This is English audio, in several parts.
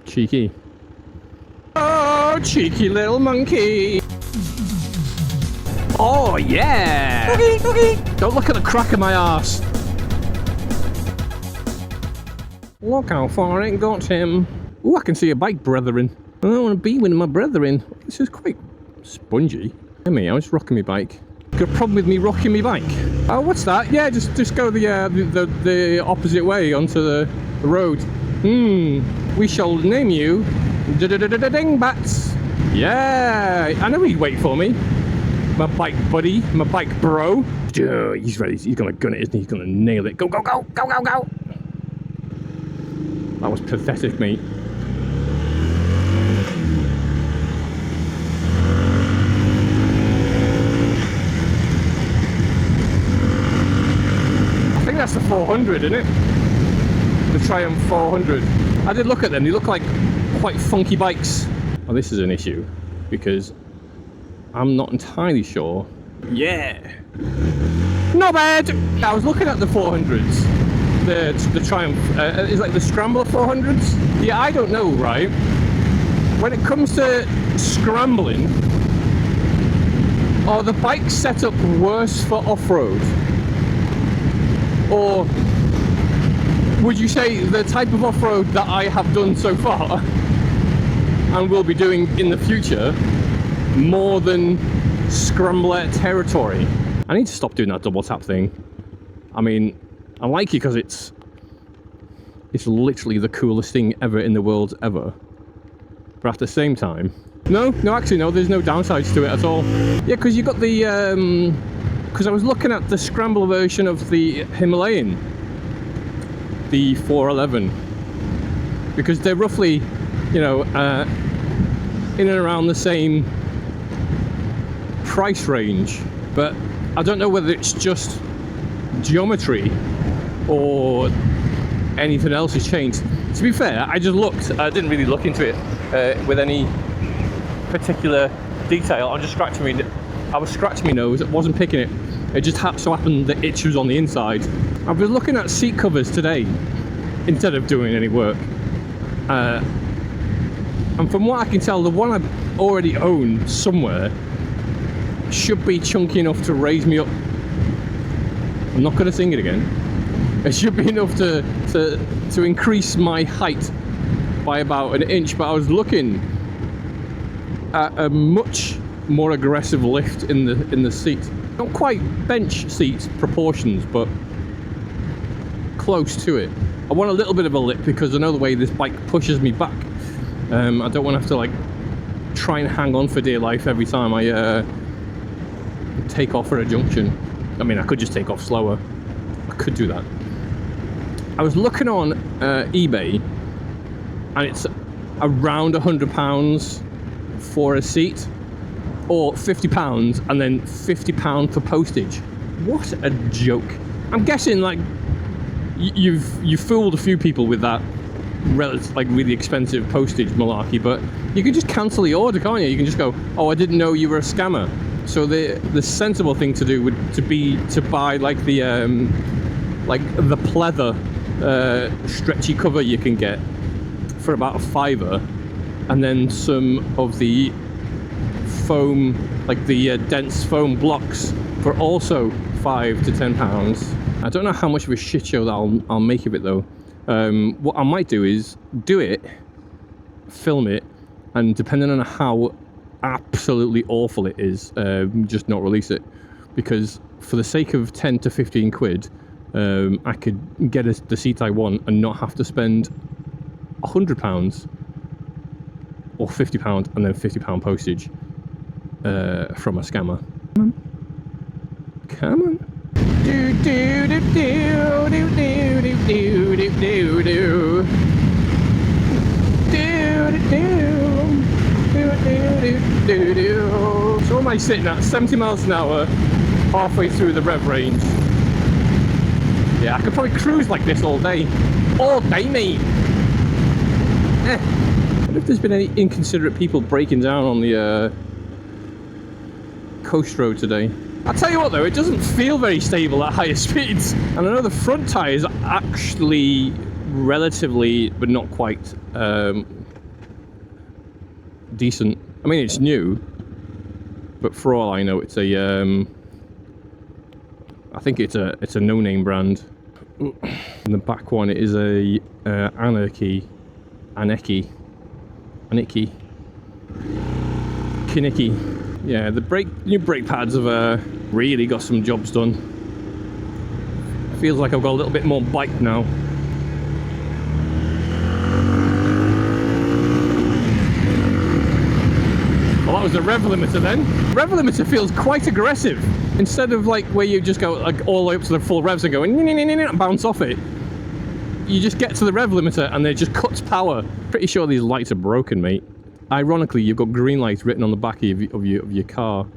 Cheeky. Oh, cheeky little monkey. Oh, yeah. Cookie, cookie. Don't look at the crack of my arse. Look how far it got him. Ooh, I can see a bike, brethren. I don't want to be with my brethren. This is quite spongy. Hey, me, I was rocking my bike. Got a problem with me rocking my bike? Oh, what's that? Yeah, just go the opposite way onto the road. We shall name you Dingbats. Yeah, I know he'd wait for me. My bike buddy, my bike bro. He's ready. He's gonna gun it, isn't he? He's gonna nail it. Go, go, go, go, go, go. That was pathetic, mate. I think that's the 400, isn't it? The Triumph 400. I did look at them. They look like quite funky bikes. Well, this is an issue because I'm not entirely sure. Yeah. Not bad. I was looking at the 400s. The Triumph, is like the Scrambler 400s? Yeah, I don't know, right? When it comes to scrambling, are the bikes set up worse for off-road? Or would you say the type of off-road that I have done so far and will be doing in the future more than scrambler territory? I need to stop doing that double tap thing. I mean, I like it because it's literally the coolest thing ever in the world ever. But at the same time, no, actually no, there's no downsides to it at all. Yeah, because you got the, because I was looking at the scramble version of the Himalayan, the 411, because they're roughly, you know, in and around the same price range. But I don't know whether it's just geometry or anything else has changed. To be fair, I just looked. I didn't really look into it with any particular detail. I was scratching my nose. It wasn't picking it. It just so happened that itch was on the inside. I was looking at seat covers today instead of doing any work. And from what I can tell, the one I already own somewhere should be chunky enough to raise me up. I'm not going to sing it again. It should be enough to increase my height by about an inch, but I was looking at a much more aggressive lift in the seat. Not quite bench seat proportions, but close to it. I want a little bit of a lip because I know the way this bike pushes me back. I don't want to have to like try and hang on for dear life every time I take off at a junction. I mean, I could just take off slower. I could do that. I was looking on eBay, and it's around £100 for a seat, or £50 and then £50 for postage. What a joke! I'm guessing like you've fooled a few people with that really expensive postage malarkey, but you can just cancel the order, can't you? You can just go, oh, I didn't know you were a scammer. So the sensible thing to do would be to buy like the pleather stretchy cover you can get for about a £5, and then some of the foam, like the dense foam blocks, for also £5 to £10. I don't know how much of a shit show that I'll make of it though. What I might do is do it, film it, and depending on how absolutely awful it is, just not release it, because for the sake of 10 to 15 quid, I could get the seat I want and not have to spend £100 or £50 and then £50 postage from a scammer. Come on. Do do do do do do do do do do do do do. So am I sitting at 70 miles an hour halfway through the rev range? Yeah, I could probably cruise like this all day. All day, mate. I wonder if there's been any inconsiderate people breaking down on the coast road today. I'll tell you what though, it doesn't feel very stable at higher speeds. And I know the front tyre is actually relatively, but not quite, decent. I mean, it's new, but for all I know, it's a I think it's a no-name brand. And the back one is a Kinecki. Yeah, the new brake pads have really got some jobs done. Feels like I've got a little bit more bite now. Well, that was the rev limiter then. Rev limiter feels quite aggressive. Instead of like where you just go like all the way up to the full revs and go and bounce off it, you just get to the rev limiter and it just cuts power. Pretty sure these lights are broken, mate. Ironically, you've got green light written on the back of your car,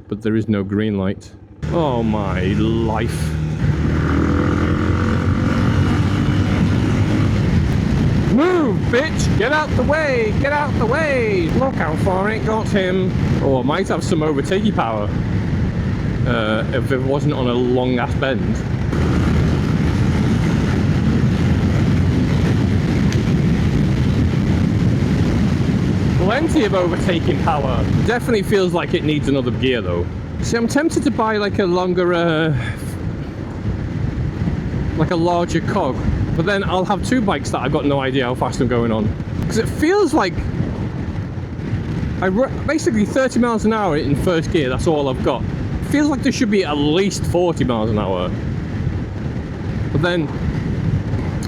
but there is no green light. Oh my life. Move, bitch! Get out the way! Get out the way! Look how far it got him. Oh, it might have some overtaking power. If it wasn't on a long ass bend. Plenty of overtaking power. Definitely feels like it needs another gear though. See, I'm tempted to buy like a longer, like a larger cog, but then I'll have two bikes that I've got no idea how fast I'm going on. Because it feels like basically 30 miles an hour in first gear, that's all I've got. It feels like there should be at least 40 miles an hour. But then,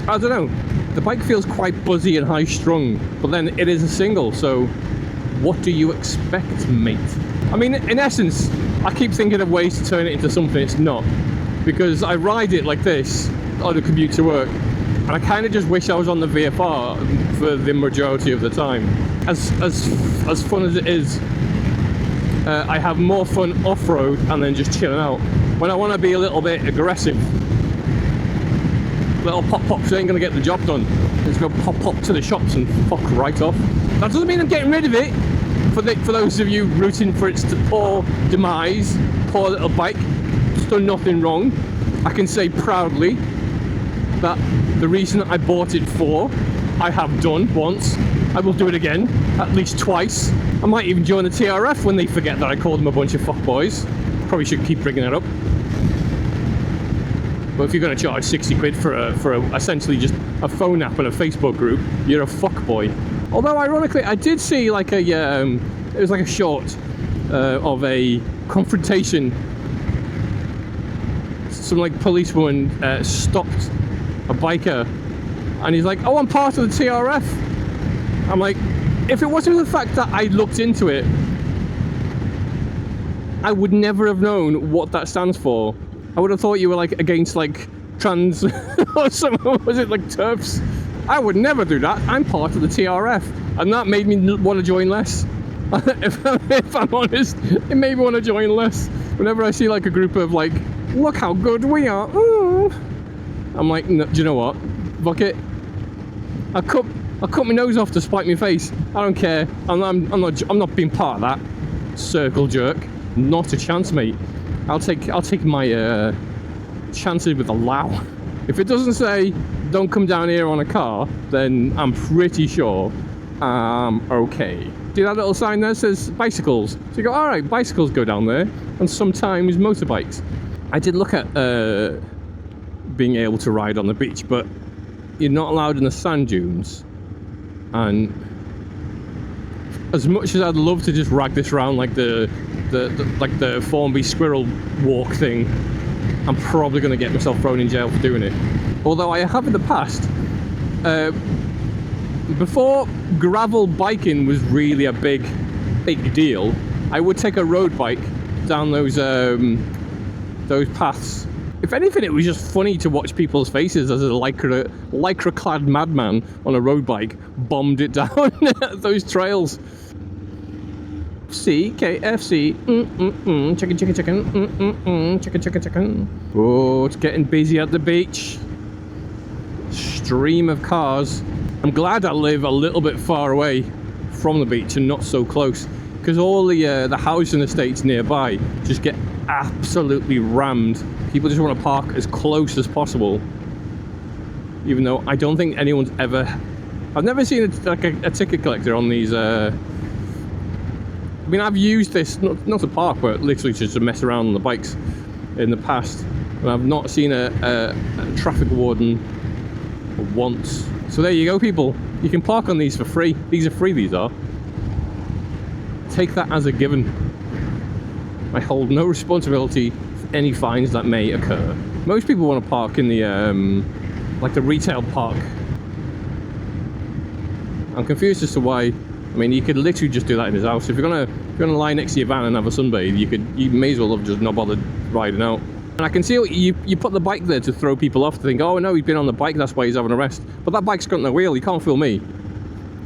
I don't know. The bike feels quite buzzy and high-strung, but then it is a single, so what do you expect, mate? I mean, in essence, I keep thinking of ways to turn it into something it's not, because I ride it like this on the commute to work, and I kind of just wish I was on the VFR for the majority of the time. As fun as it is, I have more fun off-road and then just chilling out. When I want to be a little bit aggressive, little pop-pops ain't gonna get the job done. Let's go pop to the shops and fuck right off. That doesn't mean I'm getting rid of it. For those of you rooting for its poor demise, poor little bike, it's done nothing wrong. I can say proudly that the reason I bought it for, I have done once. I will do it again, at least twice. I might even join the TRF when they forget that I called them a bunch of fuckboys. Probably should keep bringing that up. But if you're going to charge 60 quid for essentially just a phone app and a Facebook group, you're a fuckboy. Although ironically, I did see like it was like a short of a confrontation. Some like policewoman stopped a biker, and he's like, "Oh, I'm part of the TRF." I'm like, if it wasn't for the fact that I looked into it, I would never have known what that stands for. I would have thought you were like against like trans or something. Was it like TERFs? I would never do that. I'm part of the TRF, and that made me want to join less. if I'm honest, it made me want to join less. Whenever I see like a group of like, look how good we are, ooh, I'm like, no, do you know what? Fuck it. I'll cut my nose off to spite my face. I don't care. I'm not being part of that circle jerk. Not a chance, mate. I'll take my chances with a low. If it doesn't say don't come down here on a car, then I'm pretty sure I'm okay. See that little sign there says bicycles? So you go, all right, bicycles go down there, and sometimes motorbikes. I did look at being able to ride on the beach, but you're not allowed in the sand dunes. And as much as I'd love to just rag this around like the Formby squirrel walk thing, I'm probably going to get myself thrown in jail for doing it. Although I have in the past, before gravel biking was really a big deal, I would take a road bike down those paths. If anything, it was just funny to watch people's faces as a lycra-clad madman on a road bike bombed it down those trails. KFC, chicken. Oh, it's getting busy at the beach. Stream of cars. I'm glad I live a little bit far away from the beach and not so close, because all the housing estates nearby just get absolutely rammed. People just want to park as close as possible, even though I don't think anyone's ever... I've never seen a ticket collector on these mean, I've used this, not to park, but literally just to mess around on the bikes in the past. And I've not seen a traffic warden once. So there you go, people. You can park on these for free. These are free, these are. Take that as a given. I hold no responsibility for any fines that may occur. Most people want to park in the, like the retail park. I'm confused as to why. I mean, you could literally just do that in his house. If you're gonna lie next to your van and have a sunbathe, you may as well have just not bothered riding out. And I can see you put the bike there to throw people off, to think, oh no, he's been on the bike, that's why he's having a rest. But that bike's got no wheel, you can't fool me.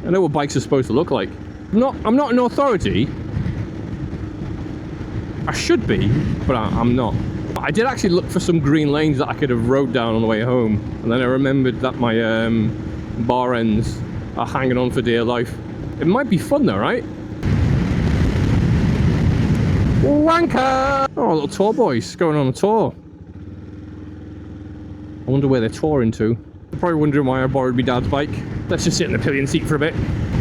I know what bikes are supposed to look like. I'm not an authority. I should be, but I'm not. I did actually look for some green lanes that I could have rode down on the way home, and then I remembered that my bar ends are hanging on for dear life. It might be fun though, right? Wanker! Oh, little tour boys going on a tour. I wonder where they're touring to. They're probably wondering why I borrowed my dad's bike. Let's just sit in the pillion seat for a bit.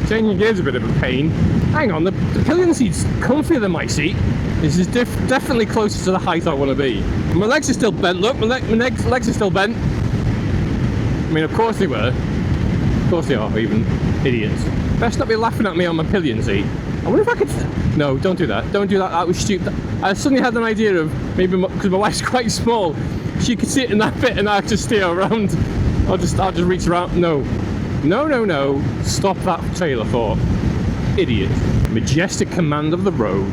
Changing gears a bit of a pain. Hang on, the pillion seat's comfier than my seat. This is definitely closer to the height I want to be. My legs are still bent. Look, my legs are still bent. I mean, of course they were. Of course they are, even idiots. Best not be laughing at me on my pillion seat. I wonder if I could... No, don't do that. Don't do that. That was stupid. I suddenly had an idea of maybe because my wife's quite small, she could sit in that bit and I just steer around. I'll just reach around. No. No. Stop that trail of thought. Idiot. Majestic command of the road.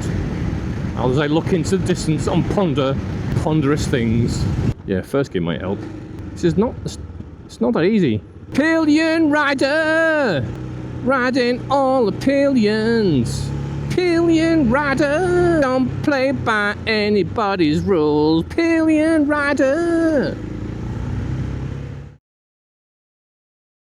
As I look into the distance and ponder ponderous things. Yeah, first gear might help. This is not... It's not that easy. Pillion rider! Riding all the pillions. Pillion rider! Don't play by anybody's rules. Pillion rider!